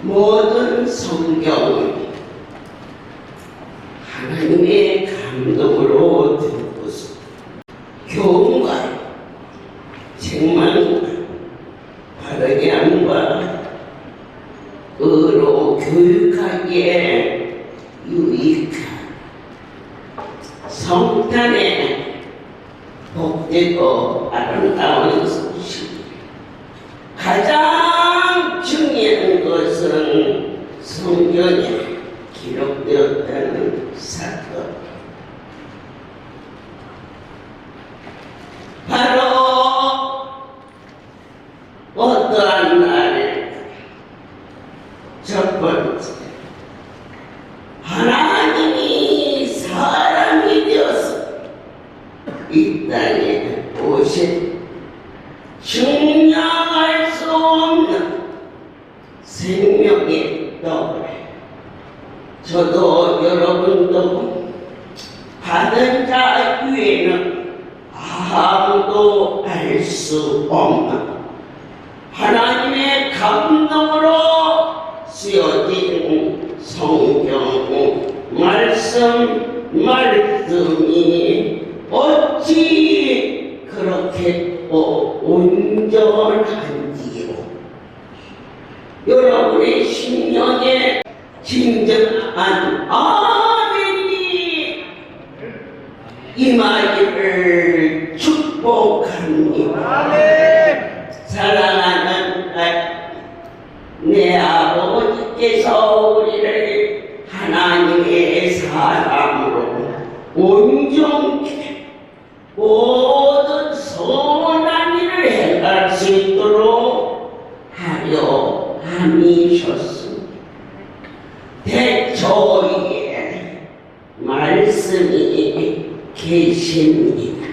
모든 성경은 하나님의 감동으로 듣고서 교훈과 책망과 바르게 함과 의로 교육하기에 유익한 성탄의 복되고 아름다운 소식. 가장 중요한 것은 성경에 기록되었다는 사건. 바로 어떠한 날일까? 첫 번째, 하나님이 사람이 되어서 이 땅에 오신 증명할 수 없는 생명의 떡을 저도 여러분도 받은 자 위에는 아무도 알 수 없는 하나님의 감동으로 쓰여진 성경 말씀이 어찌 그렇게 온전한지요. 여러분의 심령에 진정한 아멘이 임하기를 축복합니다. 사랑하는 내 아버지께서 우리를 하나님의 사람으로 온전케 모든 선한 일을 행할 수 있도록 하려 함이셨습니다. 대초에 말씀이 계십니다.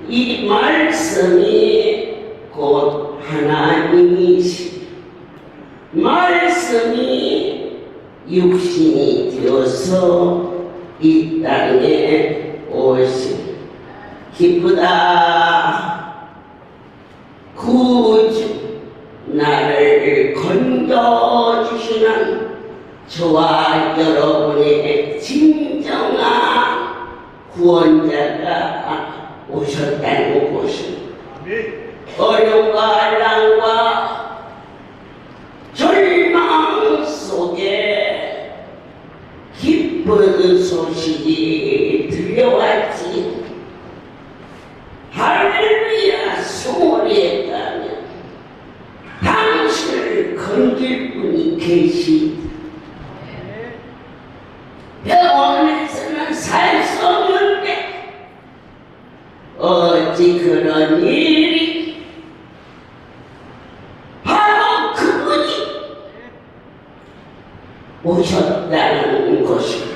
이 말씀이 곧 하나님이시, 말씀이 육신이 되어서 이 땅에 오신 기쁘다. 구주 나를 건져주시는 저와 여러분의 진정한 구원자가 오셨다는 것입니다. 어려움과 난과 절망 속에 기쁜 소식이 들려왔지. 할렐루야 소리에 가면 당신을 건질 분이 계시다. 병원에서는 살 수 없는데 어찌 그런 일이. 바로 그분이 오셨다는 것입니다.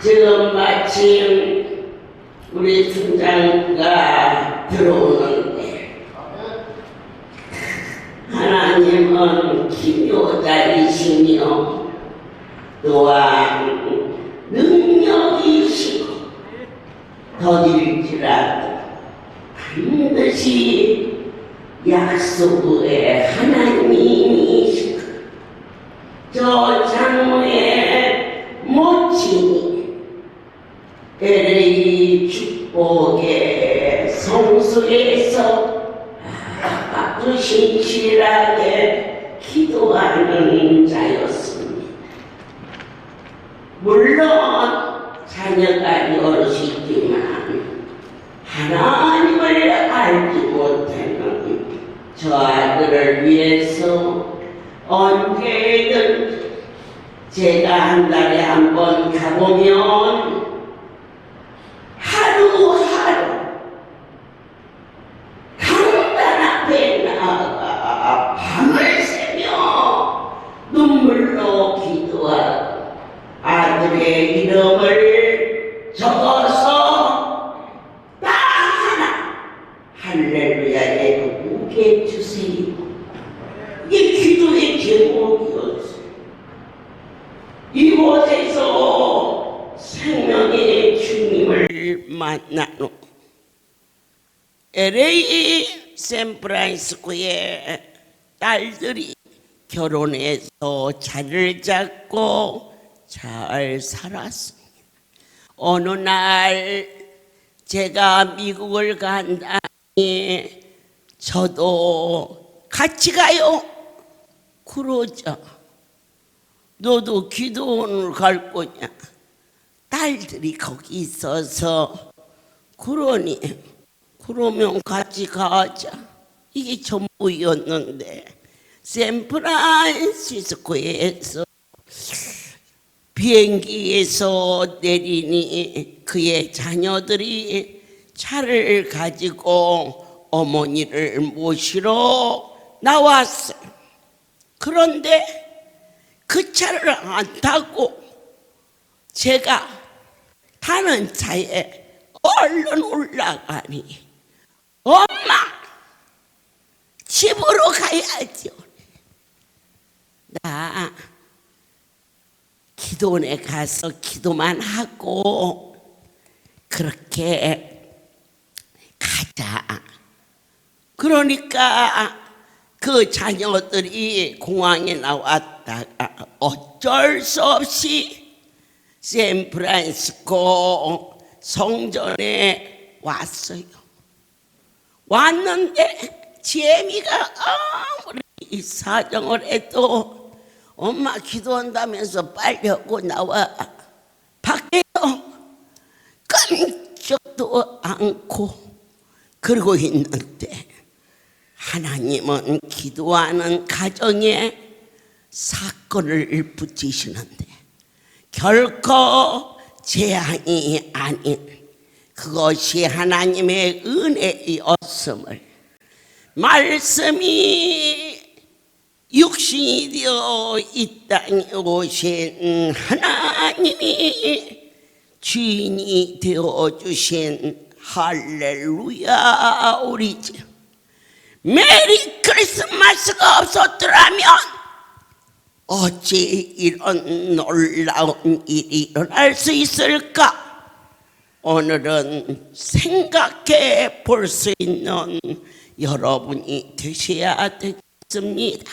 지금 마침 우리 순장가 들어오는데 하나님은 기묘자이시며 또한 능력이시고 더딜지라도 반드시 약속의 하나님이시고 저 장로의 모친이 LA 축복의 성소에서 아주 신실하게 기도하는 자였습니다. 물론 자녀가 여럿이지만 하나님을 알지 못하는 저 아들을 위해서 언제든 제가 한 달에 한 번 가보면 하루하루 강단 앞에 나아가 밤을 새며 눈물로 기도하고 아들의 이름을 적어서 딱 하나 할렐루야에 오게 해주세요. 이게 기도의 제목이었어요. 이곳에서 생명의 주님을 만나는 LA 샌프란시스코의 딸들이 결혼해서 자리를 잡고 잘 살았습니다. 어느 날 제가 미국을 간다니 저도 같이 가요. 그러자 너도 기도원을 갈 거냐? 딸들이 거기 있어서 그러니 그러면 같이 가자. 이게 전부였는데 샌프란시스코에서 비행기에서 내리니 그의 자녀들이 차를 가지고 어머니를 모시러 나왔어요. 그런데 그 차를 안 타고 제가 타는 차에 얼른 올라가니 엄마 집으로 가야죠. 나 기도원에 가서 기도만 하고 그렇게 가자. 그러니까 그 자녀들이 공항에 나왔다가 어쩔 수 없이 샌프란시스코 성전에 왔어요. 왔는데 재미가 아무리 사정을 해도 엄마 기도한다면서 빨리 하고 나와. 밖에서 깜짝도 않고 그러고 있는데 하나님은 기도하는 가정에 사건을 붙이시는데 결코 재앙이 아닌 그것이 하나님의 은혜였음을 말씀이 육신이 되어 이 땅에 오신 하나님이 주인이 되어주신 할렐루야 우리지. 메리 크리스마스가 없었더라면 어찌 이런 놀라운 일이 일어날 수 있을까? 오늘은 생각해 볼 수 있는 여러분이 되셔야 되겠습니다.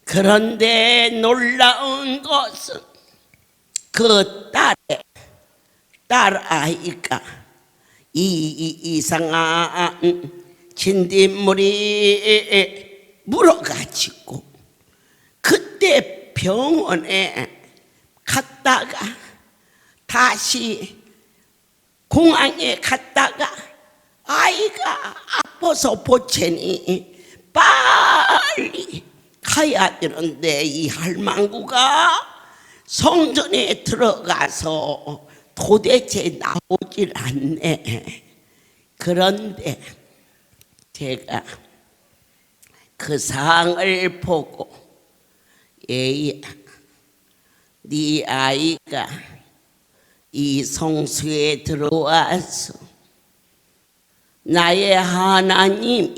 그런데 놀라운 것은 그 딸아이가 이 이상한 진딧물이 물어가지고 그때 병원에 갔다가 다시 공항에 갔다가 아이가 아파서 보채니 빨리 가야 되는데 이 할망구가 성전에 들어가서 도대체 나오질 않네. 그런데 제가 그 상을 보고 얘야, 네 아이가 이 성수에 들어와서 나의 하나님이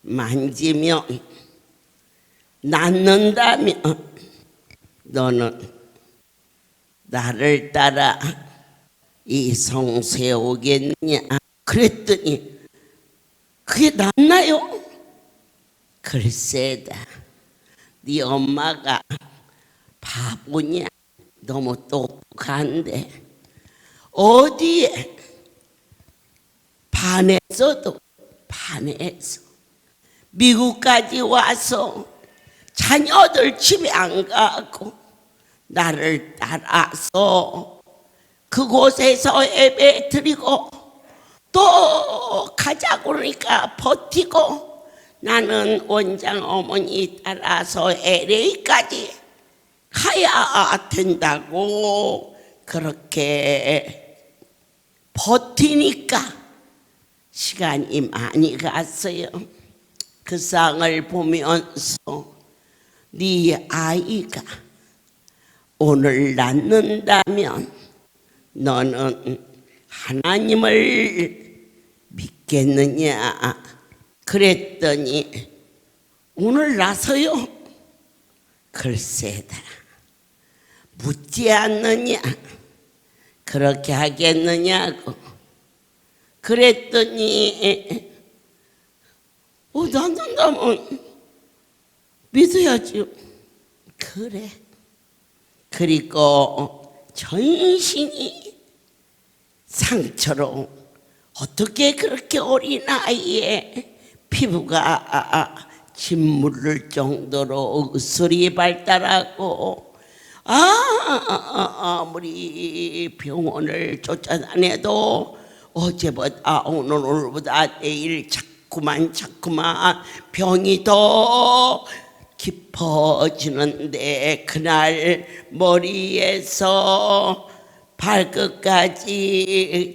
만지면 낫는다면 너는 나를 따라 이 성수에 오겠느냐? 그랬더니 그게 낫나요? 글쎄다, 네 엄마가 바보냐? 너무 똑똑한데 어디에 반했어도 반해서 미국까지 와서 자녀들 집에 안 가고 나를 따라서 그곳에서 예배 드리고 또 가자고 그러니까 버티고 나는 원장 어머니 따라서 LA까지 가야 된다고 그렇게 버티니까 시간이 많이 갔어요. 그 상을 보면서 네 아이가 오늘 낳는다면 너는 하나님을 믿겠느냐? 그랬더니 오늘 나서요? 글쎄다, 묻지 않느냐? 그렇게 하겠느냐고. 그랬더니 낳는다면 믿어야죠. 그래. 그리고 전신이 상처로 어떻게 그렇게 어린 아이의 피부가 짓물을 정도로 의술이 발달하고 아무리 병원을 쫓아다녀도 어제보다 오늘보다 내일 자꾸만 병이 더 깊어지는데 그날 머리에서 발끝까지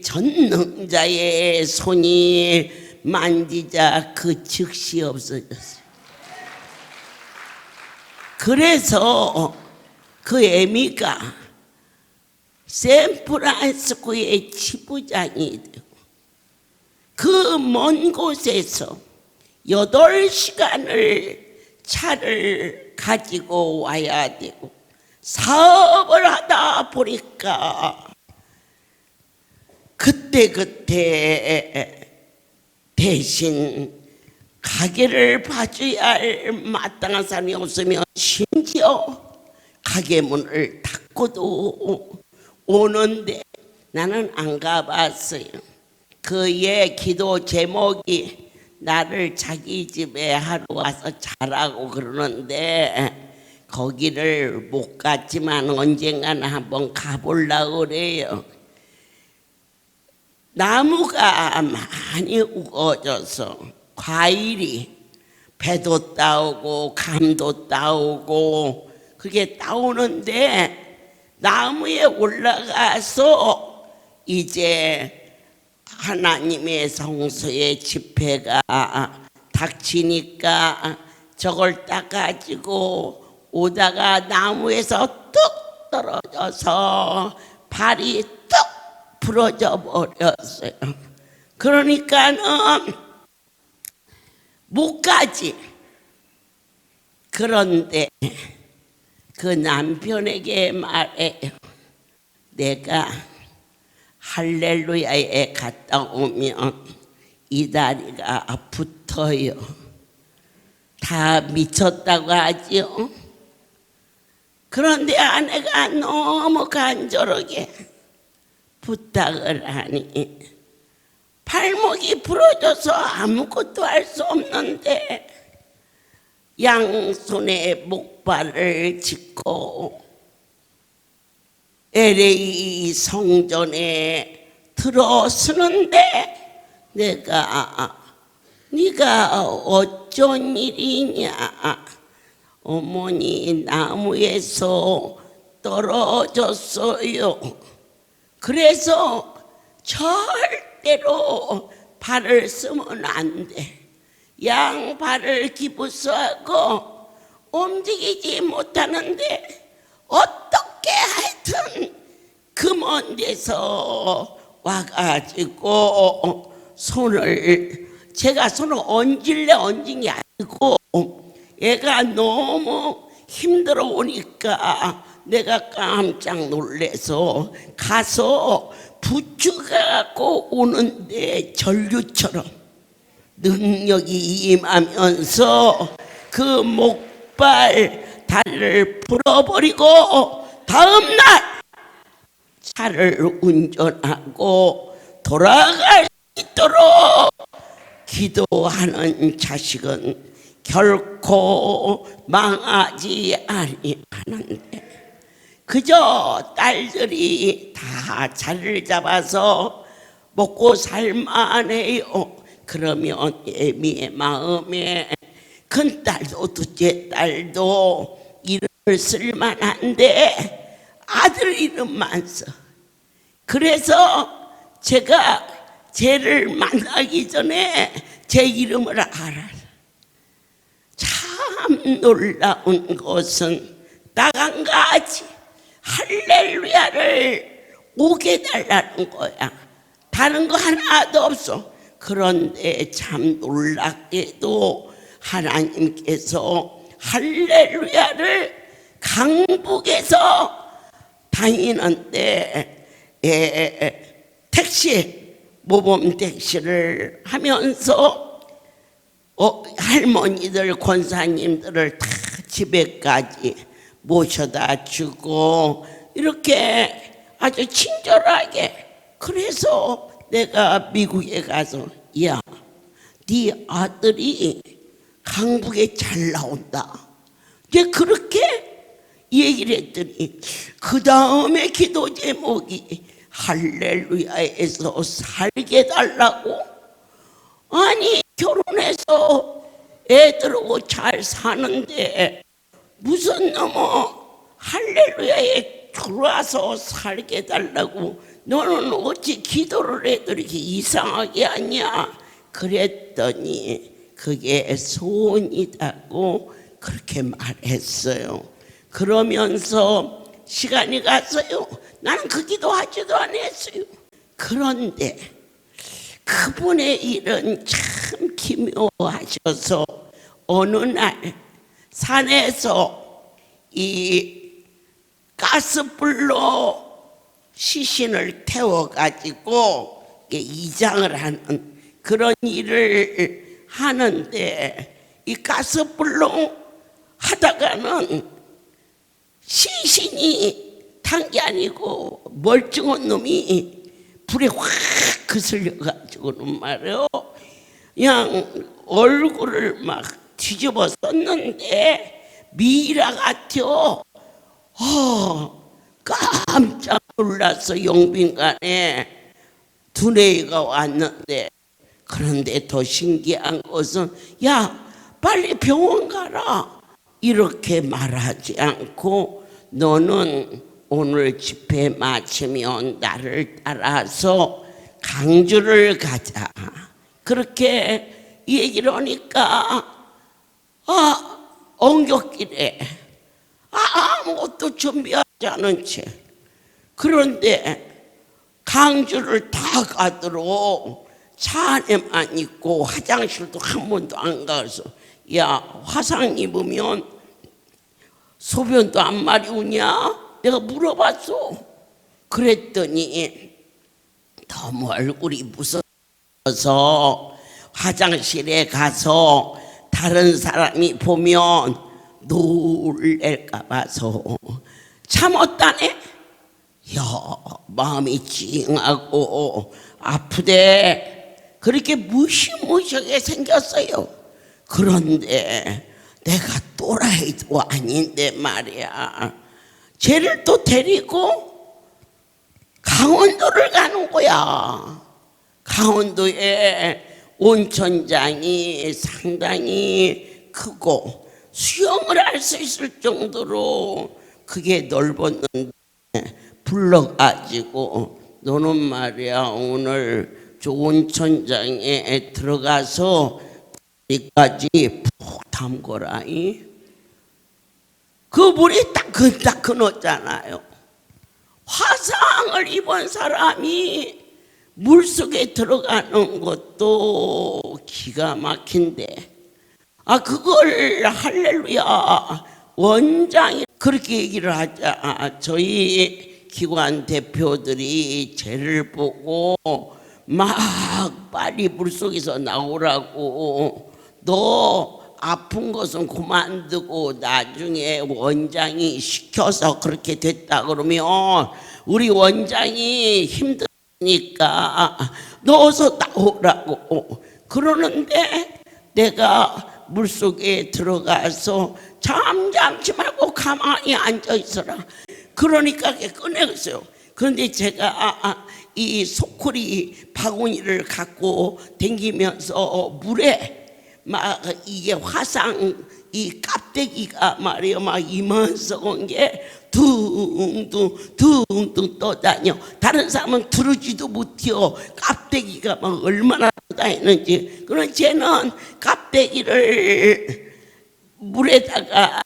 전능자의 손이 만지자 그 즉시 없어졌어요. 그래서 그 애미가 샌프란시스코의 지부장이 되고 그 먼 곳에서 8시간을 차를 가지고 와야 되고 사업을 하다 보니까 그때 대신 가게를 봐줘야 할 마땅한 사람이 없으면 심지어 가게 문을 닫고도 오는데 나는 안 가봤어요. 그의 기도 제목이 나를 자기 집에 하루 와서 자라고 그러는데 거기를 못 갔지만 언젠가는 한번 가보려고 그래요. 나무가 많이 우거져서 과일이 배도 따오고 감도 따오고 그게 따오는데 나무에 올라가서 이제 하나님의 성소의 집회가 닥치니까 저걸 따가지고 오다가 나무에서 뚝 떨어져서 발이 뚝 부러져 버렸어요. 그러니까는 못 가지. 그런데 그 남편에게 말해요. 내가 할렐루야에 갔다 오면 이 다리가 붙어요. 다 미쳤다고 하지요. 그런데 아내가 너무 간절하게 부탁을 하니 발목이 부러져서 아무것도 할 수 없는데 양손에 목발을 짚고 LA 성전에 들어서는데 네가 어쩐 일이냐? 어머니 나무에서 떨어졌어요. 그래서 절대로 발을 쓰면 안 돼. 양발을 기부스하고 움직이지 못하는데 어떻게 하여튼 그 먼 데서 와가지고 제가 손을 얹은 게 아니고 애가 너무 힘들어 오니까 내가 깜짝 놀래서 가서 붙여갖고 오는데 전류처럼 능력이 임하면서 그 목발 다리를 풀어버리고 다음날 차를 운전하고 돌아갈 수 있도록 기도하는 자식은 결코 망하지 아니하는데 그저 딸들이 다 자리를 잡아서 먹고 살만해요. 그러면 애미의 마음에 큰딸도 둘째 딸도 이름을 쓸만한데 아들 이름만 써. 그래서 제가 쟤를 만나기 전에 제 이름을 알아요. 참 놀라운 것은 딱 한 가지 할렐루야를 오게 달라는 거야. 다른 거 하나도 없어. 그런데 참 놀랍게도 하나님께서 할렐루야를 강북에서 다니는데 모범 택시를 하면서 할머니들 권사님들을 다 집에까지 모셔다 주고 이렇게 아주 친절하게. 그래서 내가 미국에 가서 야, 네 아들이 강북에 잘 나온다. 이제 그렇게 얘기를 했더니 그 다음에 기도 제목이 할렐루야에서 살게 달라고. 아니 결혼해서 애들하고 잘 사는데 무슨 할렐루야에 들어와서 살게 달라고. 너는 어찌 기도를 해도 이렇게 이상하게 하냐? 그랬더니 그게 소원이라고 그렇게 말했어요. 그러면서 시간이 갔어요. 나는 그 기도하지도 않았어요. 그런데 그분의 일은 참 기묘하셔서 어느 날 산에서 이 가스불로 시신을 태워가지고 이장을 하는 그런 일을 하는데 이 가스불로 하다가는 시신이 탄 게 아니고 멀쩡한 놈이 불에 확 그슬려가지고는 말이요, 그냥 얼굴을 막 뒤집어 썼는데 미라 같아요. 깜짝 놀랐어. 용빈간에 두뇌가 왔는데. 그런데 더 신기한 것은 야 빨리 병원 가라 이렇게 말하지 않고 너는 오늘 집회 마치면 나를 따라서 강주를 가자 그렇게 얘기를 하니까 엉겹길에 아무것도 준비하지 않은 채. 그런데 강주를 다 가도록 차 안에만 있고 화장실도 한 번도 안 가서 야 화상 입으면 소변도 안 마려우냐? 내가 물어봤어. 그랬더니 너무 얼굴이 무서워서 화장실에 가서 다른 사람이 보면 놀랄까 봐서 참았다네. 야 마음이 찡하고 아프대. 그렇게 무시무시하게 생겼어요. 그런데 내가 또라이도 아닌데 말이야. 쟤를 또 데리고 강원도를 가는 거야. 강원도에 온천장이 상당히 크고 수영을 할 수 있을 정도로 그게 넓었는데 불러가지고 너는 말이야 오늘 저 온천장에 들어가서 여기까지 푹 담거라. 그 물이 따끈따끈하잖아요. 화상을 입은 사람이 물속에 들어가는 것도 기가 막힌데, 그걸 할렐루야 원장이 그렇게 얘기를 하자 저희 기관 대표들이 쟤를 보고 막 빨리 물속에서 나오라고, 너 아픈 것은 그만두고 나중에 원장이 시켜서 그렇게 됐다 그러면 우리 원장이 힘드니까 넣어서 나오라고 그러는데, 내가 물속에 들어가서 잠잠치 말고 가만히 앉아 있어라 그러니까 꺼내었어요. 그런데 제가 이 소쿠리 바구니를 갖고 댕기면서 물에 막 이게 화상 이 껍데기가 말이요 막 이만한 게 둥둥 떠다녀. 다른 사람은 들으지도 못해요. 껍데기가 막 얼마나 떠다니는지. 그런 쟤는 껍데기를 물에다가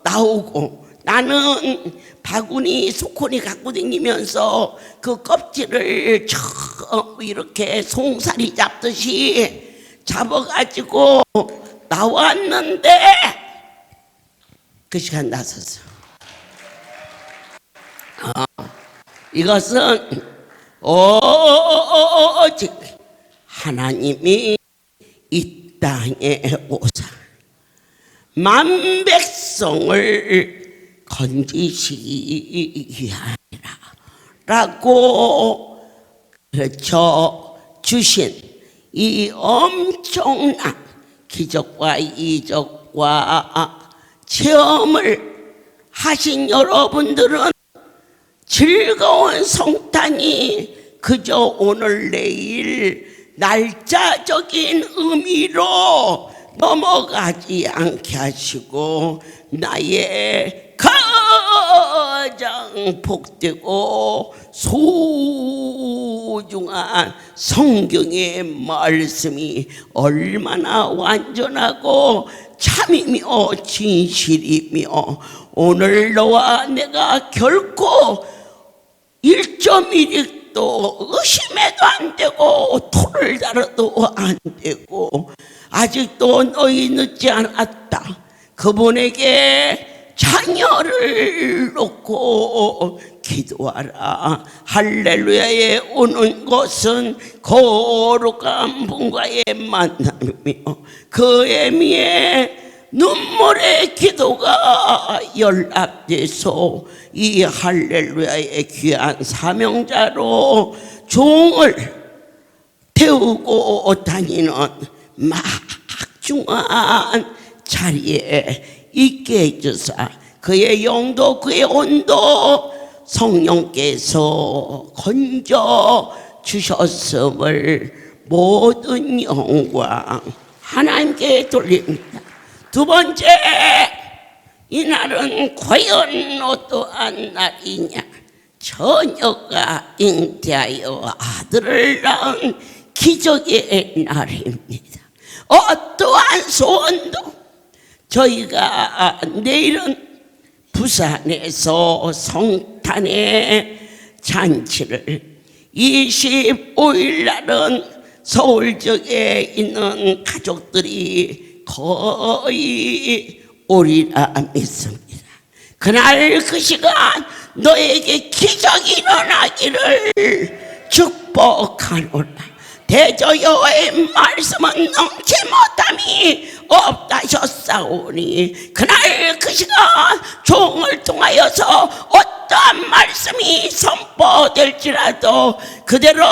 나오고, 나는 바구니 소쿠리 갖고 다니면서 그 껍질을 이렇게 송사리 잡듯이 잡아가지고 나왔는데 그 시간 나섰어. 이것은 오직 하나님이 이 땅에 오사 만 백성을 건지시기 위하리라 라고 그렇죠 주신 이 엄청난 기적과 이적과 체험을 하신 여러분들은 즐거운 성탄이 그저 오늘 내일 날짜적인 의미로 넘어가지 않게 하시고, 나의 가장 복되고 소중한 성경의 말씀이 얼마나 완전하고 참이며 진실이며, 오늘 너와 내가 결코 1.1도 의심해도 안 되고 토를 달아도 안 되고, 아직도 너희 늦지 않았다. 그분에게 자녀를 놓고 기도하라. 할렐루야에 오는 것은 거룩한 분과의 만남이며 그 애미의 눈물의 기도가 연락돼서 이 할렐루야의 귀한 사명자로 종을 태우고 다니는 막중한 자리에 있게 해주사, 그의 영도 그의 온도 성령께서 건져 주셨음을 모든 영광 하나님께 돌립니다. 두 번째, 이날은 과연 어떠한 날이냐? 처녀가 잉태하여 아들을 낳은 기적의 날입니다. 어떠한 소원도, 저희가 내일은 부산에서 성탄의 잔치를, 25일 날은 서울 지역에 있는 가족들이 거의 오리라 믿습니다. 그날 그 시간 너에게 기적이 일어나기를 축복하노라. 대저 여호와의 말씀은 넘치 못함이 없다셨사오니, 그날 그 시간 종을 통하여서 어떠한 말씀이 선포될지라도 그대로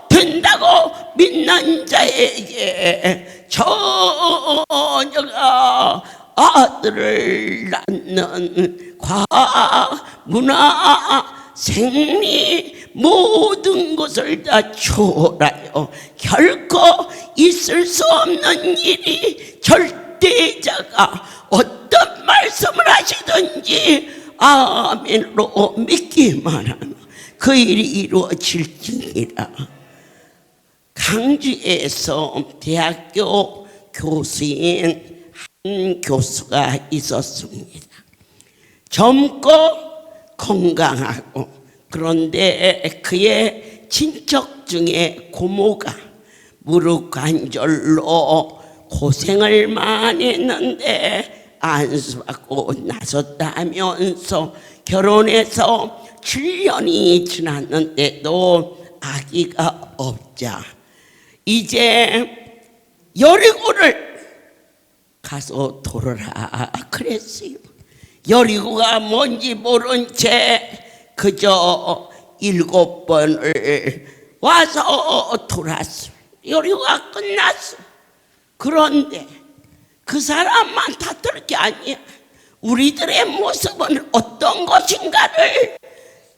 된다고 믿는 자에게 처녀가 아들을 낳는 과학, 문화, 생리 모든 것을 다 초월하여 결코 있을 수 없는 일이 절대자가 어떤 말씀을 하시든지 아멘으로 믿기만 하면 그 일이 이루어질지니라. 강주에서 대학교 교수인 한 교수가 있었습니다. 젊고 건강하고, 그런데 그의 친척 중에 고모가 무릎 관절로 고생을 많이 했는데 안수하고 나섰다면서 결혼해서 7년이 지났는데도 아기가 없자 이제 여리고를 가서 돌아라 그랬어요. 여리고가 뭔지 모른 채 그저 7번을 와서 돌았어. 여리고가 끝났어. 그런데 그 사람만 탓할 게 아니야. 우리들의 모습은 어떤 것인가를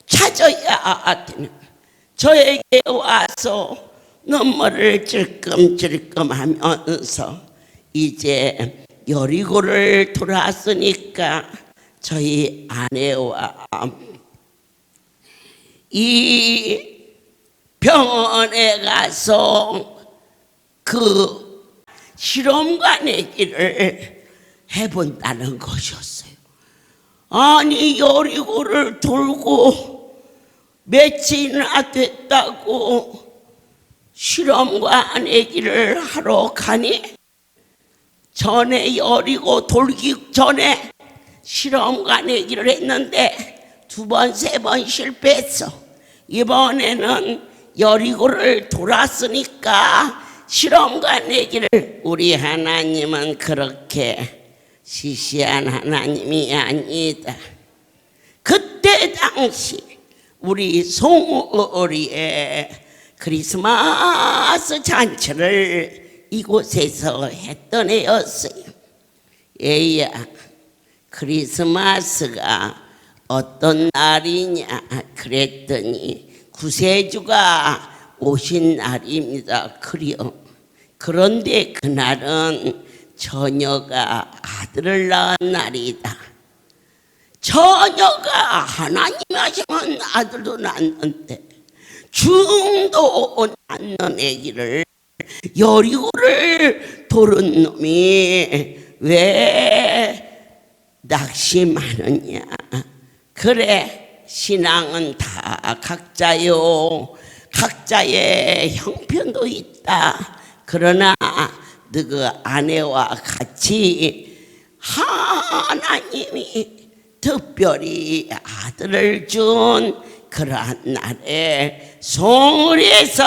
찾아야 되는. 저에게 와서 눈물을 찔끔찔끔 하면서 이제 여리고를 돌아왔으니까 저희 아내와 이 병원에 가서 그 실험관 얘기를 해본다는 것이었어요. 아니, 여리고를 돌고 며칠이나 됐다고 실험관 얘기를 하러 가니, 전에 여리고 돌기 전에 실험관 얘기를 했는데 2번, 3번 실패했어. 이번에는 여리고를 돌았으니까 실험관 얘기를. 우리 하나님은 그렇게 시시한 하나님이 아니다. 그때 당시 우리 송어리에 크리스마스 잔치를 이곳에서 했던 애였어요. 얘야, 크리스마스가 어떤 날이냐 그랬더니 구세주가 오신 날입니다. 그런데 그날은 처녀가 아들을 낳은 날이다. 처녀가 하나님이 하시면 아들도 낳는데 중도 낳는 애기를 여리고를 도른 놈이 왜 낙심하느냐. 그래, 신앙은 다 각자요. 각자의 형편도 있다. 그러나 너 아내와 같이 하나님이 특별히 아들을 준 그러한 날에 송리에서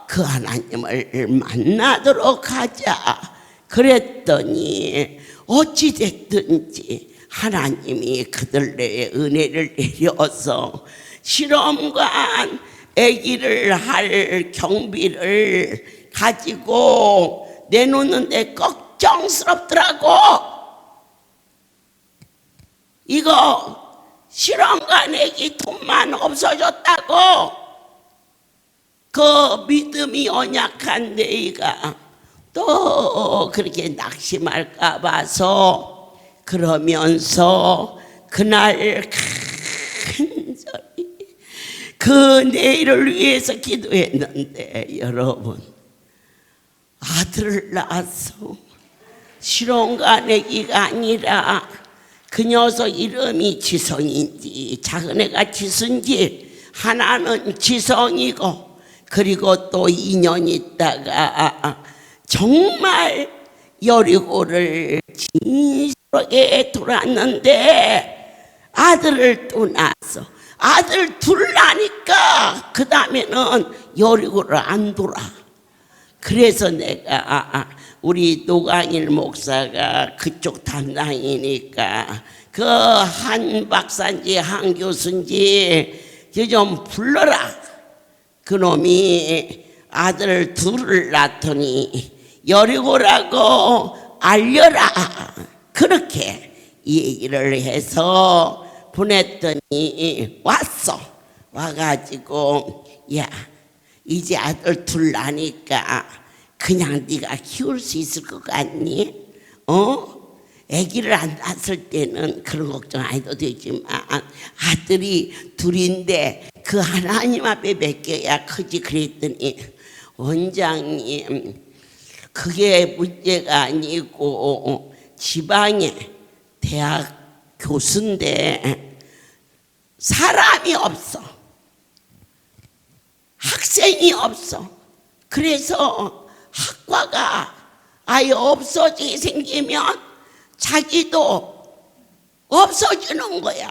그 하나님을 만나도록 하자. 그랬더니 어찌됐든지 하나님이 그들의 은혜를 내려서 실험관 아기를 할 경비를 가지고 내놓는데 걱정스럽더라고. 이거 실험관 아기 돈만 없어졌다고. 그 믿음이 연약한 내가 또 그렇게 낙심할까 봐서 그러면서 그날 간절히 그 내일을 위해서 기도했는데, 여러분, 아들을 낳았어. 실험관 아기가 아니라 그 녀석 이름이 지성인지 작은 애가 지성인지, 하나는 지성이고, 그리고 또 2년 있다가 정말 여리고를 진실하게 돌았는데 아들을 또 낳았어. 아들 둘 낳으니까 그 다음에는 여리고를 안 돌아. 그래서 내가 우리 노강일 목사가 그쪽 담당이니까 그 한 박사인지 한 교수인지 좀 불러라. 그놈이 아들 둘을 낳더니 여리고라고 알려라. 그렇게 얘기를 해서 보냈더니 왔어. 와가지고 야 이제 아들 둘 나니까 그냥 네가 키울 수 있을 것 같니? 아기를 안 낳았을 때는 그런 걱정 안 해도 되지만 아들이 둘인데 그 하나님 앞에 맡겨야 크지. 그랬더니 원장님 그게 문제가 아니고 지방에 대학 교수인데 사람이 없어. 학생이 없어. 그래서 학과가 아예 없어지게 생기면 자기도 없어지는 거야.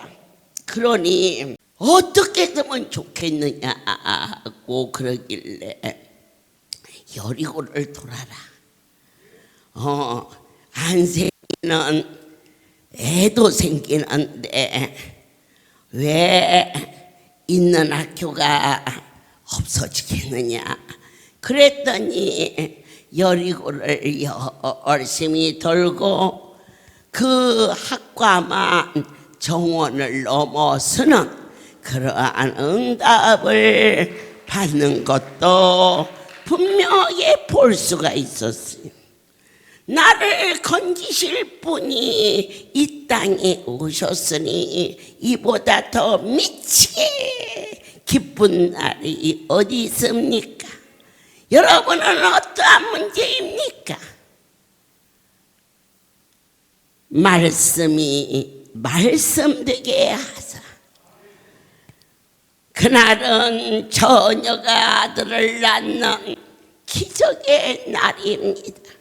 그러니 어떻게 되면 좋겠느냐고 그러길래 여리고를 돌아라. 안 생기는 애도 생기는데 왜 있는 학교가 없어지겠느냐. 그랬더니 여리고를 열심히 돌고 그 학과만 정원을 넘어서는 그러한 응답을 받는 것도 분명히 볼 수가 있었어요. 나를 건지실 분이 이 땅에 오셨으니 이보다 더 미치게 기쁜 날이 어디 있습니까? 여러분은 어떠한 문제입니까? 말씀이 말씀되게 하사. 그날은 처녀가 아들을 낳는 기적의 날입니다.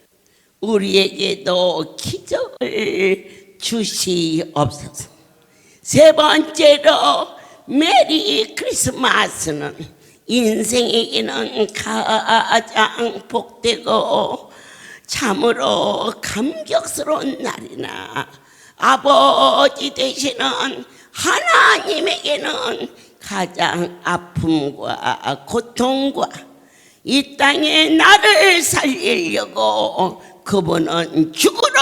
우리에게도 기적을 주시옵소서. 세 번째로 메리 크리스마스는 인생에게는 가장 복되고 참으로 감격스러운 날이나 아버지 되시는 하나님에게는 가장 아픔과 고통과 이 땅에 나를 살리려고 그분은 죽으러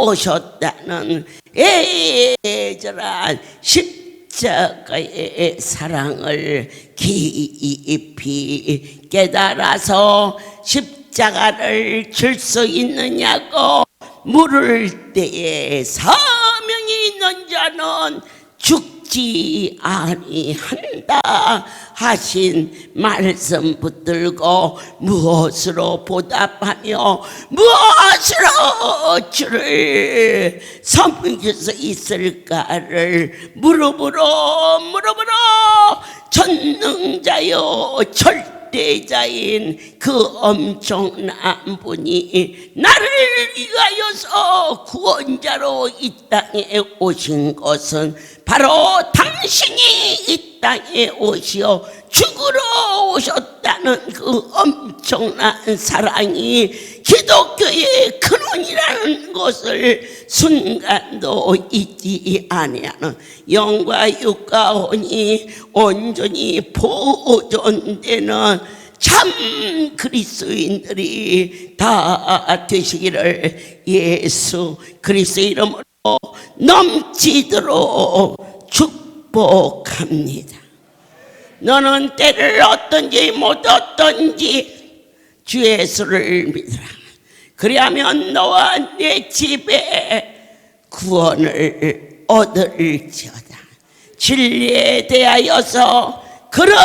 오셨다는 애절한 십자가의 사랑을 깊이 깨달아서 십자가를 질 수 있느냐고 물을 때에 사명이 있는 자는 죽지 아니한다 하신 말씀 붙들고 무엇으로 보답하며 무엇으로 주를 섬길 수 있을까를 무릎으로 전능자요 절대자인 그 엄청난 분이 나를 위하여서 구원자로 이 땅에 오신 것은 바로 당신이 이 땅에 오시어 죽으러 오셨다는 그 엄청난 사랑이 기독교의 근원이라는 것을 순간도 잊지 아니하는 영과 육과 혼이 온전히 보존되는 참 그리스도인들이 다 되시기를 예수 그리스도 이름으로 넘치도록 축복합니다. 너는 때를 얻든지 못 얻든지 주 예수를 믿으라. 그리하면 너와 내 집에 구원을 얻을지어다. 진리에 대하여서 그릇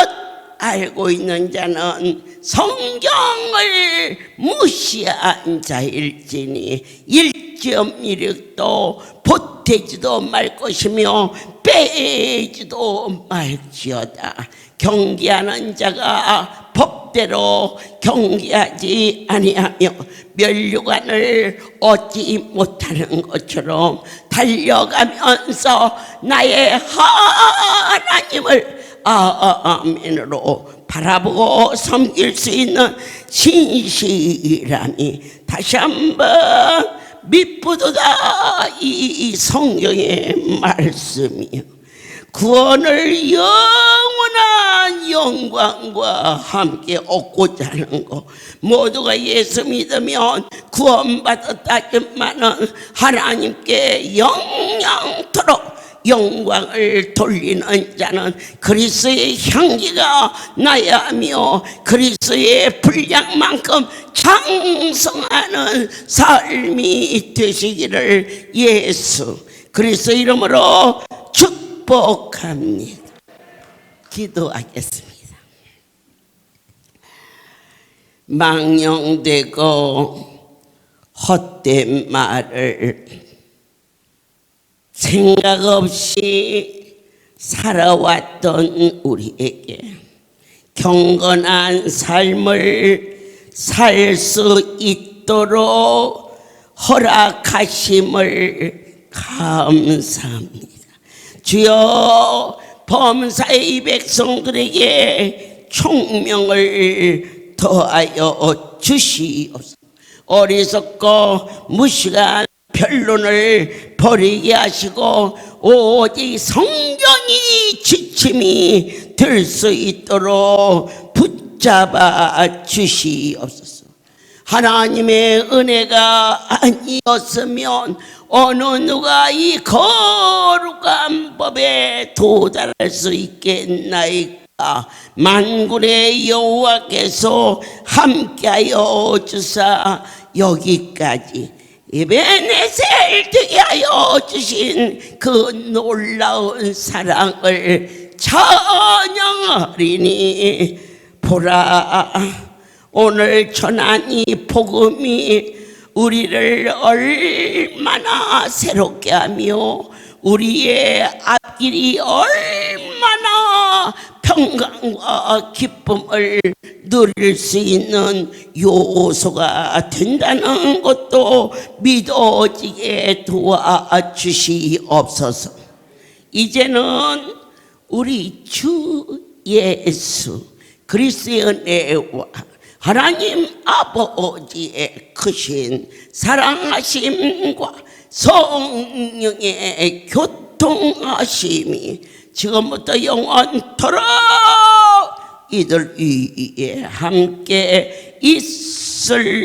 알고 있는 자는 성경을 무시한 자일지니 일점이력도 보태지도 말 것이며 빼지도 말지어다. 경계하는 자가 법대로 경계하지 아니하며 면류관을 얻지 못하는 것처럼 달려가면서 나의 하나님을 아멘으로 바라보고 섬길 수 있는 신실함이 다시 한번 믿부도다 이 성경의 말씀이요. 구원을 영원한 영광과 함께 얻고자 하는 것. 모두가 예수 믿으면 구원받았다지만은 하나님께 영영토록 영광을 돌리는 자는 그리스도의 향기가 나야 하며 그리스도의 분량만큼 장성하는 삶이 되시기를 예수 그리스도 이름으로 축복합니다. 기도하겠습니다. 망령되고 헛된 말을 생각 없이 살아왔던 우리에게 경건한 삶을 살 수 있도록 허락하심을 감사합니다. 주여 범사의 백성들에게 총명을 더하여 주시옵소서. 어리석고 무식한 변론을 버리게 하시고 오직 성경이 지침이 될 수 있도록 붙잡아 주시옵소서. 하나님의 은혜가 아니었으면 어느 누가 이 거룩한 법에 도달할 수 있겠나이까. 만군의 여호와께서 함께하여 주사 여기까지 에베네셀 되게 하여 주신 그 놀라운 사랑을 찬양하리니 보라, 오늘 전한 이 복음이 우리를 얼마나 새롭게 하며 우리의 앞길이 얼마나 평강과 기쁨을 누릴 수 있는 요소가 된다는 것도 믿어지게 도와주시옵소서. 이제는 우리 주 예수 그리스도의 은혜와 하나님 아버지의 크신 사랑하심과 성령의 교통하심이 지금부터 영원토록 이들 위에 함께 있을지어다.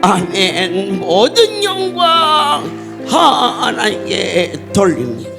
아멘. 모든 영광 하나님께 돌립니다.